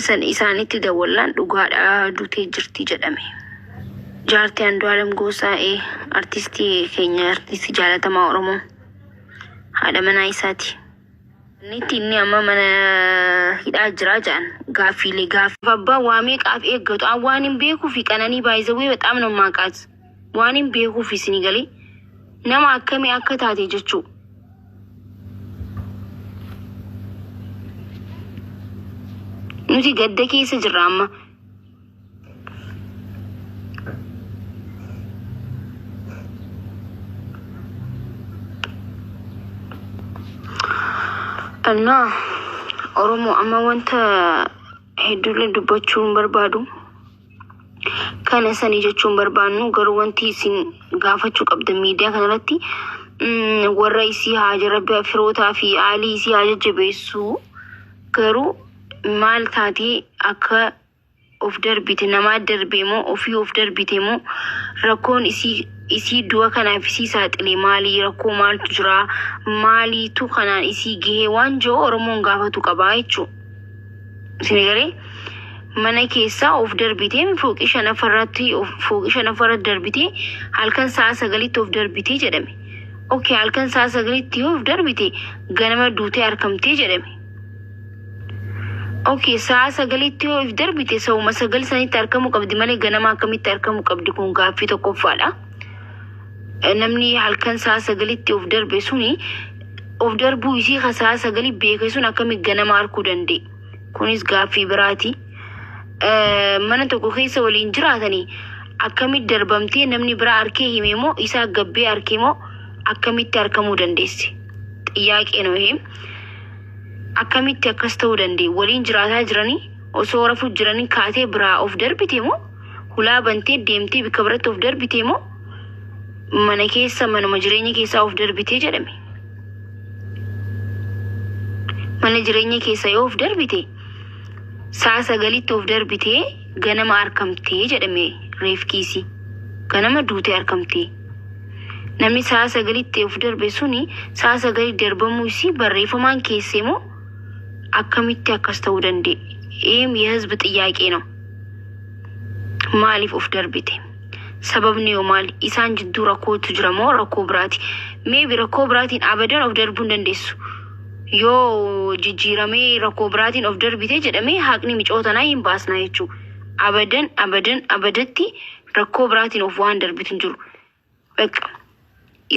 san isaanitti dawwalaan dhugaadhaa dutee jirti jedhame. Jaartii Andu'aalem Gosaa'ee artistii keenya artistii jaalatamaa Oromoo haadha manaa isaati. Inni amma mana hidhaa jira jedhan gaaffiilee gaaffiif abbaa waamee qaaf eeggatu waan hin beekuu fi qananii baay'isawee በጣም ነው ማቃት waan hin beekuu fi isin galee nama akkamii akka taate jechuu nuti gadda keessa jirra amma. እና ኦሮሞ አማ ወንተ ሄዱለ ዱባቹን በርባዱ ከነሰኒ ጀቹን በርባኑ ገሩ ወንቲ ሲን ጋፈቹ ቀብደ ሚዲያ ከነለቲ ወራይሲ ሀጀረበ ፍሮታ ፊ አሊ ሲ ሀጀበሱ ገሩ ማልታቲ አከ ኦፍ ደርቢት ነማ ደርቤሞ ኦፊ ኦፍ ደርቢቴሞ ረኮን isi du'a kanaaf isi saaxile maali rakkoo maaltu jira maaliitu kanaan isi gahee waan jiru Oromoon gaafatu qabaa jechuudha. Isin garee mana keessaa of darbitee fooqii shanafarratti darbitee halkan sa'a 9 of darbitee jedhame. Okay, halkan sa'a 9 of darbitee ganama duutee argamtee jedhame. Okay, sa'a 9 of darbitee sa'uma 9 sanitti argamu qabdi malee ganama akkamitti argamu qabdi kun gaaffii tokkoffaadha. namni halkan sa'a 9 of darbe suni of darbu isi sa'a 9 beeke sun akkami ganama arkuu dandee kunis gaaffii biraati. Mana tokko keessa waliin jiraatanii akkami darbamtee namni biraa arkee himeemo isaa gabbee arkeemo akkamitti argamuu dandeessi xiyyaaqee no him akkamitti akkas ta'uu dandee waliin jiraataa jiranii osoo rafuu jiranii kaatee biraa of darbiteemo hulaa bantee deemtee bika biratti of darbiteemo mana keessa manuma jireenya keessa of darbitee jedhame. Mana jireenya keessa yoo of darbite sa'a 9 of darbitee ganama argamtee jedhame reefkiisi ganama duutee argamtee. Namni sa'a 9 of darbe suni sa'a 9 darbamuu isi barreeffamaan keesseemo akkamitti akkas ta'uu danda'e? የህዝብ ጥያቄ ነው። ማሊፍ of darbite sababni yoo maali isaan jidduu rakkootu jira moo rakkoo biraati? Maybe rakkoo biraatiin abadan of darbuu hin dandeessu. Yoo jijjiiramee rakkoo biraatiin of darbite jedhamee haqni micootanaa hin baasnaa jechuu. Abadatti rakkoo biraatiin of waan darbitu hin jiru. Bakka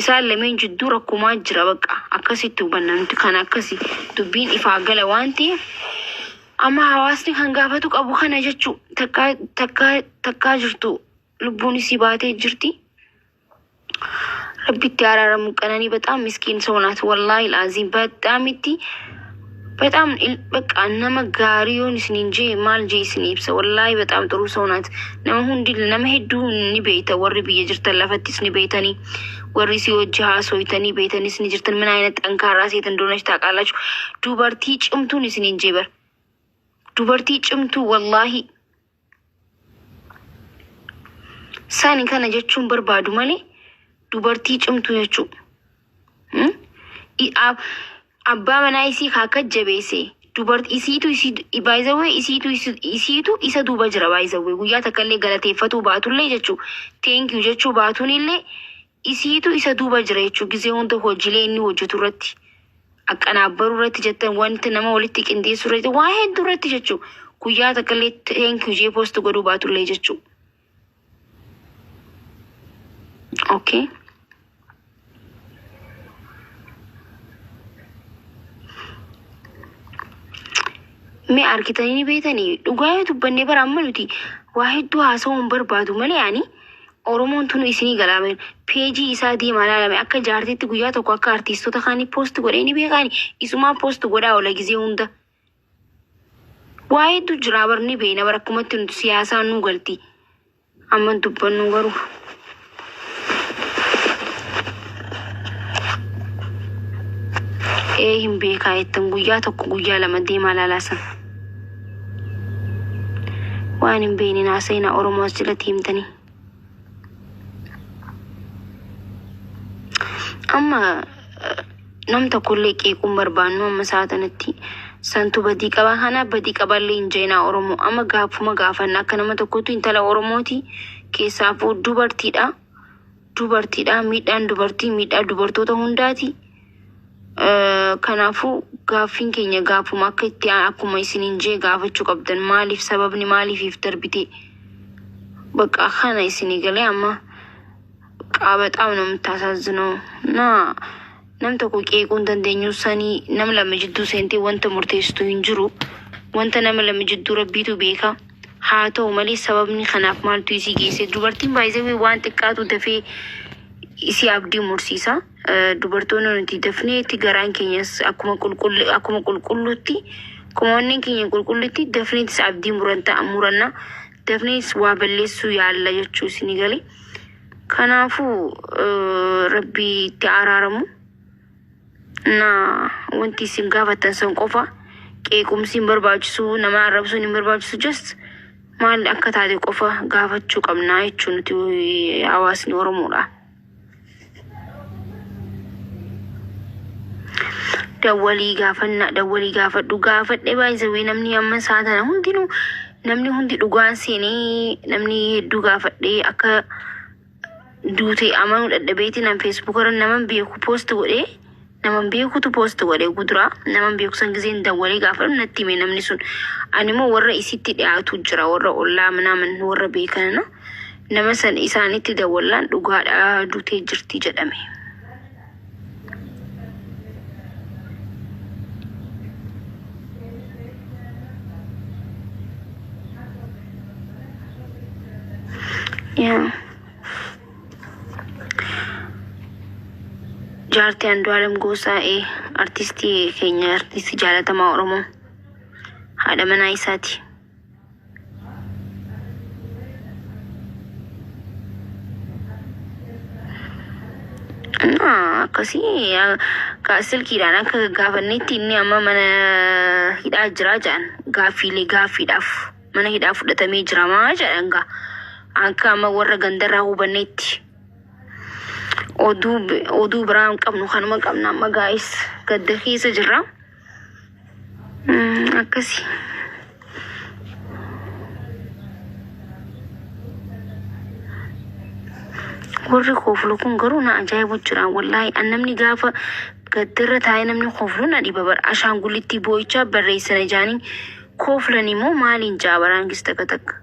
isaan lameen jidduu rakkumaa jira bakka akkasitti hubanna nuti kan akkasi dubbiin ifaa gala waan ta'eef amma hawaasni kan gaafatu qabu kana jechuu takkaa jirtu. ልቡን ሲባቴ ጅርቲ ረቢት ያራራሙ ቀነኒ በጣም ምስኪን ሰው ናት። ወላሂ ላዚም በጣም በቃ ነመጋሪዮን ስንንጂ ማልጂ ስኒብሰ ወላሂ በጣም ጥሩ ሰው ናት። ነው እንዲል ነመሄዱ ንቤተ ወሪ በየጅርተ ለፈትስ ንቤተኒ ወሪ ሲወጅሃ ሶይተኒ ቤተኒ ስንጅርተን ምን አይነት ጠንካራ ሴት እንደሆነች ታውቃላችሁ። ዱበርቲ ጭምቱን ስንንጂ በር ዱበርቲ ጭምቱ ወላሂ Sani kana jechuun barbaadu malee dubartii cimtu jechuu. Abbaa manaa isii akka jabeesse dubartii isiitu isa duuba jira baay'isawee guyyaa takka illee galateeffatu baatullee jechuu. Thank you jechuu baatuun illee isiitu isa duuba jira jechuu. Gizee hunda hojiilee inni hojjetu irratti akkanaabbaruu irratti jettan wanti nama walitti qindeessu irratti waa hedduu irratti jechuu. Guyyaa takka illee thank you jee post godhuu baatullee jechuu. Okay. Me arkitanii beetanii dhugaa dubbanne barammanuti waa hedduu haasawuun barbaadu malee yaani Oromoon tunu isinii galaamen peejii isaa diimaa laalame akka jaartitti guyyaa tokko akka artiistota kaanii post godhee ni beekani isumaa post godhaa oola gizee hunda. Waa hedduu jira barni beena barakkumatti nuti siyaasaan nu galti amma dubbannu garuu. Hin beekaa jettan guyyaa tokko guyyaa lama deemaa laalaasan waan hin beekne naasayina Oromoo as jalatti himtanii. Amma nam tokkollee qeequun barbaannu amma sa'aatanatti santu badii qaba kana badii qaballee injeenaa Oromoo amma gaafuma gaafanna akka nama tokkotu intala Oromooti keessaafuu dubartiidha miidhaan dubartoota hundaati. Kanaafuu gaaffiin keenya gaafuma akka itti akkuma isin injee gaafachuu qabdan maaliif sababni maaliif darbite bakka kana isin galee amma qaabataam nam taasisno na nam tokko qeequun dandeenyu sanii nam lama jidduu seentee wanta murteessitu hin jiru wanta nama lama jidduu rabbiitu beeka haa ta'u malee sababni kanaaf maaltu isii geesse dubartiin baay'ee waan xiqqaatu dafee isi abdii mursiisa. Dubartoonni nuti dafnee itti garaan keenyas akkuma qulqulluutti kumoonni keenya qulqulluutti dafneetis abdii muranna dafnees waa balleessuu yaalla jechuu isin galee. Kanaafuu rabbi itti araaramu na wanti isin gaafatan san qofa qeequmsi hin barbaachisu nama arrabsuun hin barbaachisu just maal akka taate qofa gaafachuu qabnaa jechuun nuti hawaasni Oromoodha. Dawwalii gaafadhu gaafadhe baay'ee namni amma saatana hundinuu namni hundi dhugaan seenee namni hedduu gaafadhee akka duute amanuu dadhabeeti nam Facebook irra naman beeku post godhee naman beekutu post godhee gudura naman beeku san giseen dawwalii gaafadhu natti hime namni sun animmoo warra isitti dhiyaatu jira warra ollaa manaaman warra beekana nama san isaanitti dawwalaan dhugaadha duutee jirti jedhame. Jaartii Andu'aalem Gosaa artistii keenya artistii jaalatamaa Oromoo haadha manaa isaati. Akkasii silkiidhaan akka gaafannetti inni amma mana hidhaa jira jedhan gaaffiidhaaf mana hidhaa fudhatamee jiramaa jedhan gaa. Anka amma warra gandarraa hubanneetti oduu biraan qabnu kanuma qabna amma gaa'is gadda keessa jirra akkasi. Warri kooflu kun garuu na ajaa'ibu jira wallaahi namni gaafa gaddarra taa'ee namni kooflu na dhiba bara ashaangullitti boo'ichaa barreessana jaanii kooflan immoo maaliin jaabaraan gis takka.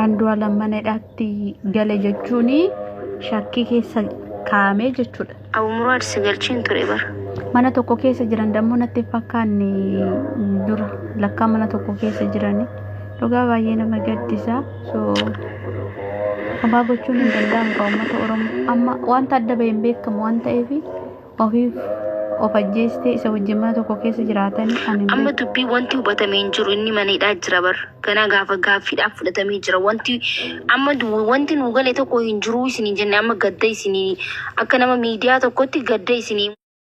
Andu'aalem mana hidhaatti gale jechuun shakkii keessa kaa'amee jechuudha. Abumuruu achi galchiin ture bara. Mana tokko keessa jiran dammoo natti fakkaanne dura lakkaa mana tokko keessa jirani dhugaa baay'ee nama gaddisa. So Amma gochuun hin danda'amu ka uummata Oromoo amma wanta adda bahee hin beekamu waan ta'eef ofiif of ajjeestee isa wajjin mana tokko keessa jiraatanii amma dubbii wanti hubatamee hin jiru inni mana hidhaa jira bar ganaa gaafa gaaffiidhaaf fudhatamee jira wanti amma wanti nu gale tokko hin jiru isin jenne amma gadda isin akka nama miidiyaa tokkotti gadda isin